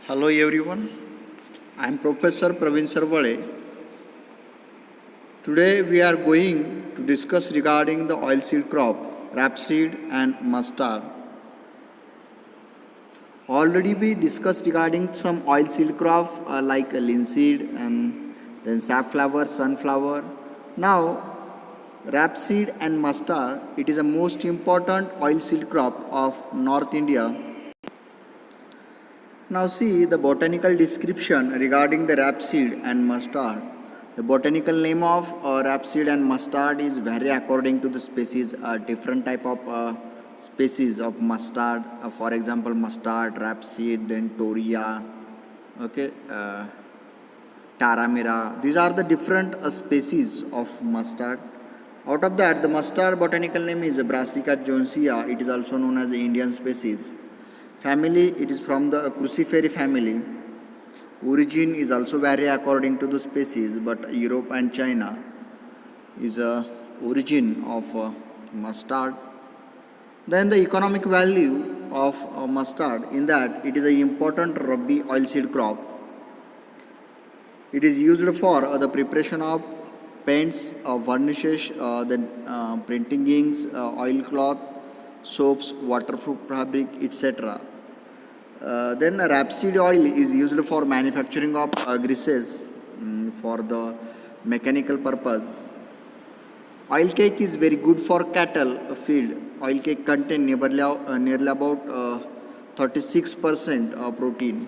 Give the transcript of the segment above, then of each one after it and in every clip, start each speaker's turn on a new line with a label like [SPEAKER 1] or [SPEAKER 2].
[SPEAKER 1] Hello everyone, I am Professor Praveen Sarvale. Today we are going to discuss regarding the oilseed crop, rapeseed and mustard. Already we discussed regarding some oilseed crop like linseed and then safflower, sunflower. Now rapeseed and mustard, it is the most important oilseed crop of North India. Now see the botanical description regarding the rapeseed and mustard. The botanical name of rapeseed and mustard is vary according to the species. Different type of species of mustard. For example, mustard, rapeseed, then toria, okay, taramira. These are the different species of mustard. Out of that, the mustard botanical name is Brassica jonesea. It is also known as the Indian species. Family, it is from the crucifery family. Origin is also vary according to the species, but Europe and China is a origin of mustard. Then the economic value of mustard in that it is an important Rabi oilseed crop. It is used for the preparation of paints, varnishes, then printing inks, oilcloth, soaps, waterproof fabric, etc. Then rapeseed oil is used for manufacturing of greases for the mechanical purpose. Oil cake is very good for cattle feed. Oil cake contain nearly about 36% of protein.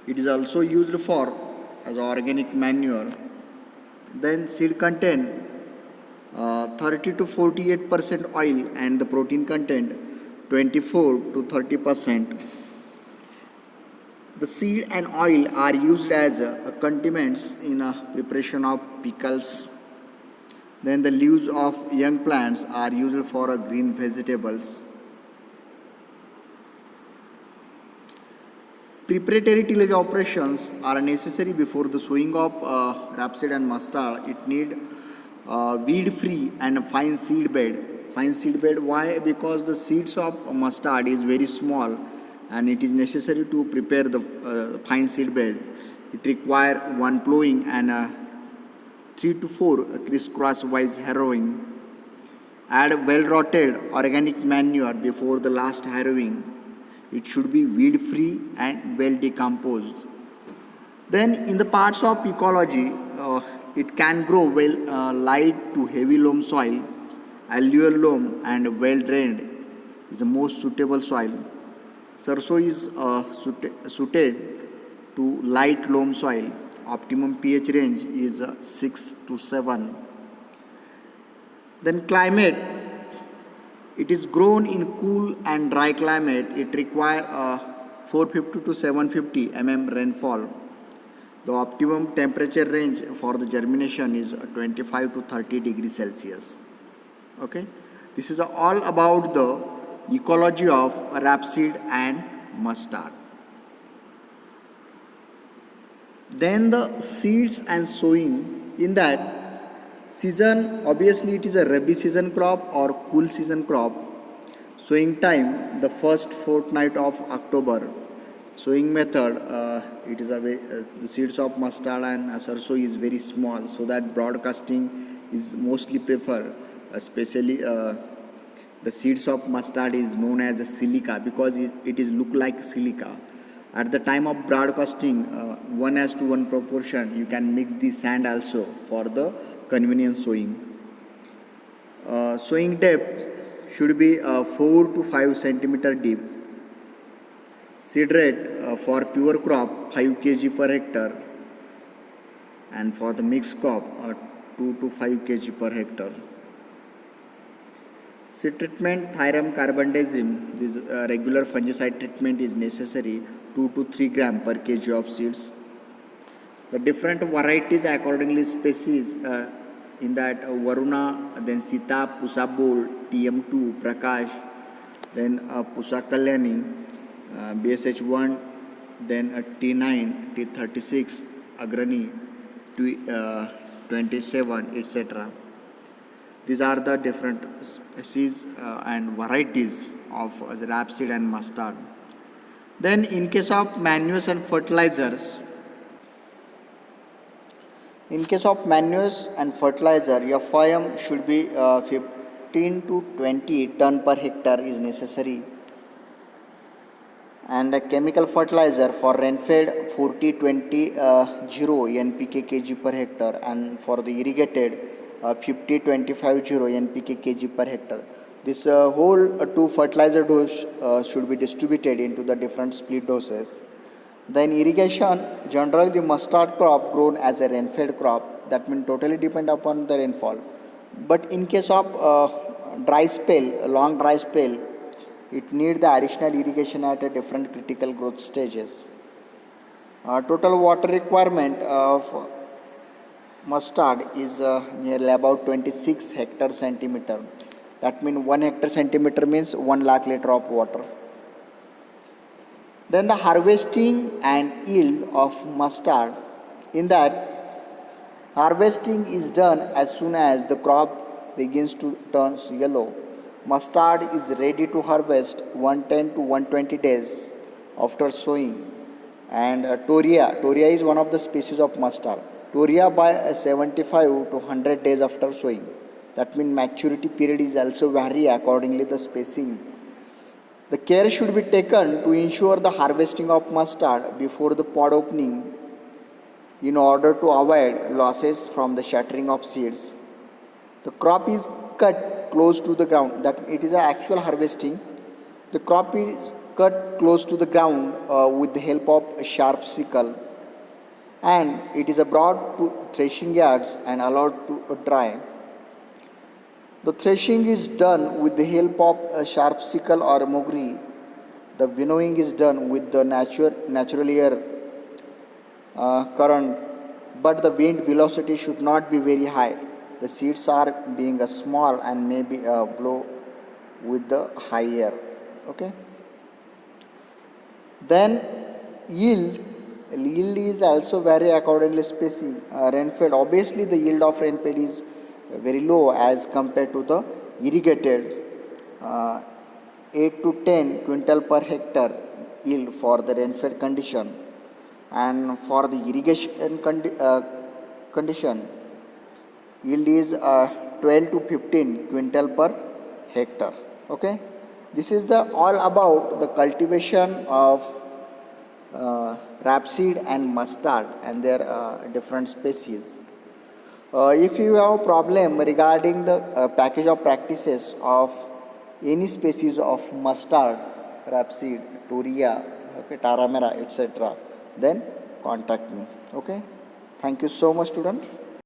[SPEAKER 1] It is also used for as organic manure. Then seed contain 30 to 48% oil and the protein content 24 to 30%. The seed and oil are used as condiments in preparation of pickles. Then the leaves of young plants are used for green vegetables. Preparatory tillage operations are necessary before the sowing of rapeseed and mustard. It need weed-free and fine seed bed. Fine seed bed, why? Because the seeds of mustard is very small and it is necessary to prepare the fine seed bed. It require one plowing and 3 to 4 crisscross wise harrowing. Add well rotted organic manure before the last harrowing. It should be weed free and well decomposed. Then in the parts of ecology, it can grow well light to heavy loam soil. Alluvial loam and well drained is the most suitable soil. Sarso is suited to light loam soil. Optimum pH range is 6 to 7. Then climate, it is grown in cool and dry climate. It requires 450 to 750 mm rainfall. The optimum temperature range for the germination is 25 to 30 degrees Celsius. Okay, this is all about the ecology of rapeseed and mustard. Then the seeds and sowing in that season, obviously it is a rabi season crop or cool season crop. Sowing time the first fortnight of October. Sowing method, it is the seeds of mustard and sarso is very small, so that broadcasting is mostly preferred, especially the seeds of mustard is known as a silica because it is look like silica. At the time of broadcasting, 1:1 proportion, you can mix the sand also for the convenience sowing. Sowing depth should be 4 to 5 centimeter deep. Seed rate for pure crop 5 kg per hectare, and for the mixed crop 2 to 5 kg per hectare. Seed treatment, thyram carbendazim, this regular fungicide treatment is necessary 2 to 3 gram per kg of seeds. The different varieties accordingly species in that Varuna, then Sita, Pusa Bold, TM2, Prakash, then Pusa Kalyani, BSH1, then T9, T36, Agrani, 27, etc. These are the different species and varieties of rapeseed and mustard. Then in case of manures and fertilizers, in case of manures and fertilizer, your FIM should be 15 to 20 ton per hectare is necessary, and a chemical fertilizer for rainfed 40-20 0 NPK kg per hectare, and for the irrigated 50-25 0 NPK kg per hectare. This whole two fertilizer dose should be distributed into the different split doses. Then irrigation, generally the mustard crop grown as a rainfed crop, that means totally depend upon the rainfall. But in case of dry spell, a long dry spell, it needs the additional irrigation at a different critical growth stages. Total water requirement of mustard is nearly about 26 hectare centimeter. That means 1 hectare centimeter means 1 lakh liter of water. Then the harvesting and yield of mustard. In that, harvesting is done as soon as the crop begins to turn yellow. Mustard is ready to harvest 110 to 120 days after sowing. And Toria is one of the species of mustard. Toria by 75 to 100 days after sowing. That means maturity period is also vary accordingly the spacing. The care should be taken to ensure the harvesting of mustard before the pod opening in order to avoid losses from the shattering of seeds. The crop is cut close to the ground, that it is an actual harvesting. The crop is cut close to the ground with the help of a sharp sickle, and it is brought to threshing yards and allowed to dry. The threshing is done with the help of a sharp sickle or a mogri. The winnowing is done with the natural air current, but the wind velocity should not be very high. The seeds are being small and maybe blow with the high air. Okay. Then yield. Yield is also vary accordingly spacing. Rainfed, obviously the yield of rainfed is very low as compared to the irrigated. 8 to 10 quintal per hectare yield for the rainfed condition, and for the irrigation condition yield is 12 to 15 quintal per hectare. Okay, this is the all about the cultivation of rapeseed and mustard and their different species. If you have a problem regarding the package of practices of any species of mustard, rapeseed, turia, okay, taramera, etc., then contact me. Okay, thank you so much, student.